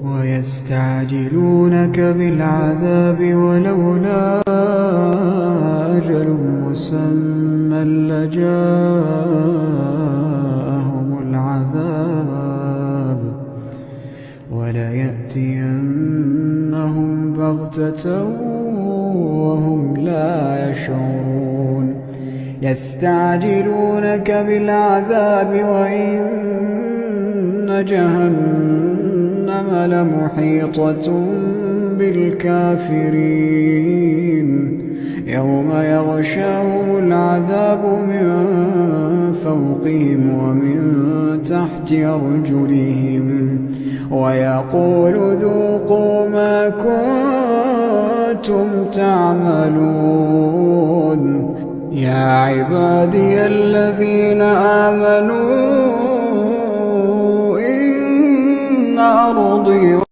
ويستعجلونك بالعذاب ولولا أجل مسمى لجاءهم العذاب وليأتينهم بغتة وهم لا يشعرون يستعجلونك بالعذاب وإن جهنم لمحيطة بالكافرين يوم يغشاهم العذاب من فوقهم ومن تحت أرجلهم ويقول ذوقوا ما كنتم تعملون يا عبادي الذين آمنوا إن أرضي